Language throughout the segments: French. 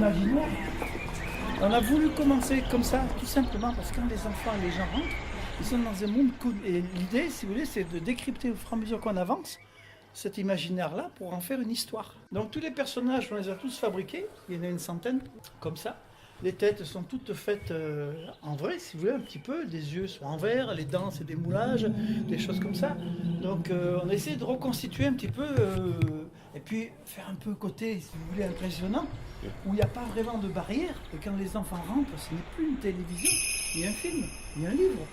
imaginaire. On a voulu commencer comme ça, tout simplement, parce que quand les enfants et les gens rentrent, ils sont dans un monde connu. Et l'idée, si vous voulez, c'est de décrypter au fur et à mesure qu'on avance cet imaginaire-là pour en faire une histoire. Donc tous les personnages, on les a tous fabriqués, il y en a une centaine, comme ça. Les têtes sont toutes faites en vrai, si vous voulez, un petit peu. Les yeux sont en verre, les dents, c'est des moulages, des choses comme ça. Donc on essaie de reconstituer un petit peu, et puis faire un peu côté, si vous voulez, impressionnant, où il n'y a pas vraiment de barrière. Et quand les enfants rentrent, ce n'est plus une télévision, il y a un film, il y a un livre.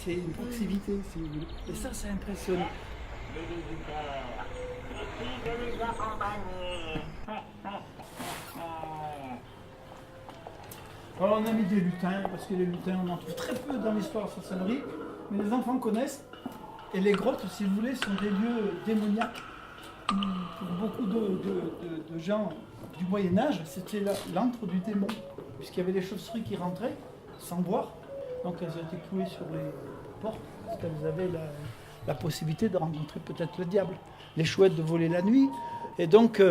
C'est une proximité, si vous voulez. Et ça, c'est impressionnant. Les visiteurs, merci de les accompagner. Alors on a mis des lutins, parce que les lutins on en trouve très peu dans l'histoire de la sorcellerie, mais les enfants connaissent. Et les grottes, si vous voulez, sont des lieux démoniaques. Pour beaucoup de gens du Moyen-Âge, c'était l'antre du démon, puisqu'il y avait des chauves-souris qui rentraient sans boire. Donc elles ont été clouées sur les portes, parce qu'elles avaient la possibilité de rencontrer peut-être le diable. Les chouettes de voler la nuit. Et donc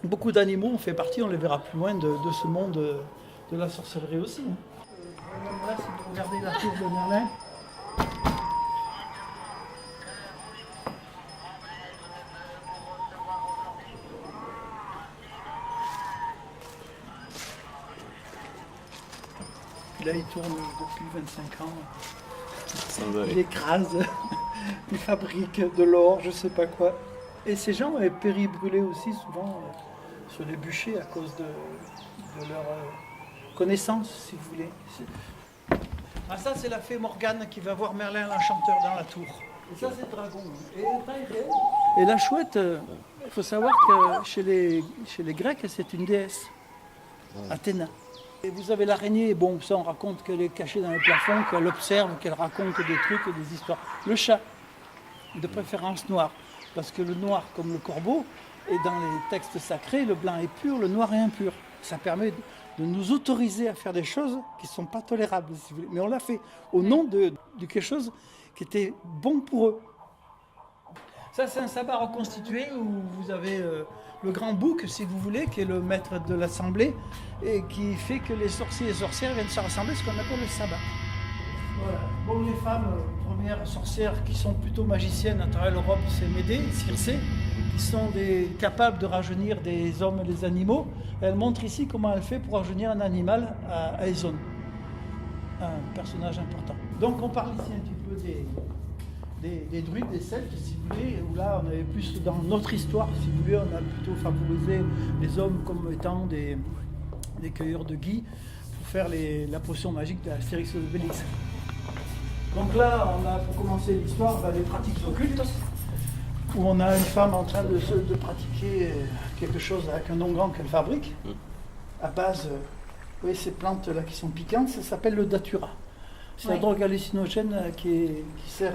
beaucoup d'animaux ont fait partie, on les verra plus loin, de ce monde de la sorcellerie aussi. Là, si vous regardez la tour de Merlin, là, il tourne depuis 25 ans. Il écrase, il fabrique de l'or, je sais pas quoi. Et ces gens avaient péri brûlés aussi souvent sur les bûchers à cause de leur connaissance, si vous voulez. Ah, ça, c'est la fée Morgane qui va voir Merlin l'enchanteur dans la tour. Et ça, c'est le dragon. Et taille réelle. Et la chouette, il faut savoir que chez les Grecs, c'est une déesse, Athéna. Et vous avez l'araignée, bon, ça on raconte qu'elle est cachée dans le plafond, qu'elle observe, qu'elle raconte des trucs et des histoires. Le chat, de préférence noir, parce que le noir, comme le corbeau, est dans les textes sacrés, le blanc est pur, le noir est impur. Ça permet de nous autoriser à faire des choses qui ne sont pas tolérables, si vous voulez. Mais on l'a fait au nom de quelque chose qui était bon pour eux. Ça, c'est un sabbat reconstitué où vous avez le grand bouc, si vous voulez, qui est le maître de l'assemblée et qui fait que les sorciers et sorcières viennent se rassembler, ce qu'on appelle le sabbat. Voilà. Bon, les femmes, premières sorcières qui sont plutôt magiciennes à travers l'Europe, c'est Médée, Circé, qui sont capables de rajeunir des hommes et des animaux. Elle montre ici comment elle fait pour rajeunir un animal à Aesone, un personnage important. Donc on parle ici un petit peu des druides, des celtes, si vous voulez, où là on avait plus dans notre histoire, si vous voulez, on a plutôt favorisé les hommes comme étant des cueilleurs de gui pour faire la potion magique de Astérix et Obélix. Donc là, on a pour commencer l'histoire les pratiques occultes, où on a une femme en train de pratiquer quelque chose avec un onguent qu'elle fabrique, à base, vous voyez ces plantes-là qui sont piquantes, ça s'appelle le datura. C'est la drogue hallucinogène qui sert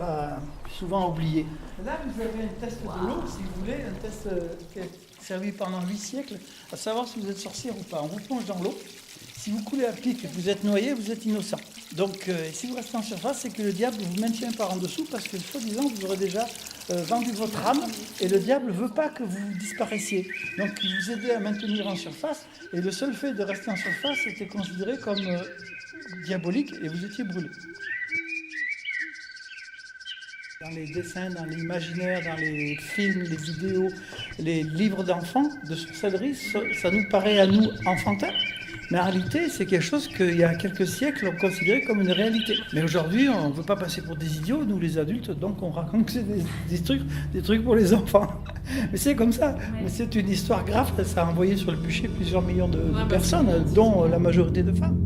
souvent à oublier. Là, vous avez un test de l'eau, si vous voulez, un test qui a servi pendant 8 siècles, à savoir si vous êtes sorcière ou pas. On vous plonge dans l'eau. Si vous coulez à pic et que vous êtes noyé, vous êtes innocent. Donc, si vous restez en surface, c'est que le diable vous maintient par en dessous parce que, soi-disant, vous aurez déjà vendu votre âme et le diable ne veut pas que vous disparaissiez. Donc, il vous aidait à maintenir en surface et le seul fait de rester en surface était considéré comme diabolique et vous étiez brûlé. Dans les dessins, dans l'imaginaire, dans les films, les vidéos, les livres d'enfants de sorcellerie, ça nous paraît à nous enfantin. Mais en réalité, c'est quelque chose qu'il y a quelques siècles, on considérait comme une réalité. Mais aujourd'hui, on ne veut pas passer pour des idiots, nous les adultes, donc on raconte que c'est des trucs pour les enfants. Mais c'est comme ça. Mais c'est une histoire grave, ça a envoyé sur le bûcher plusieurs millions de personnes, dont la majorité de femmes.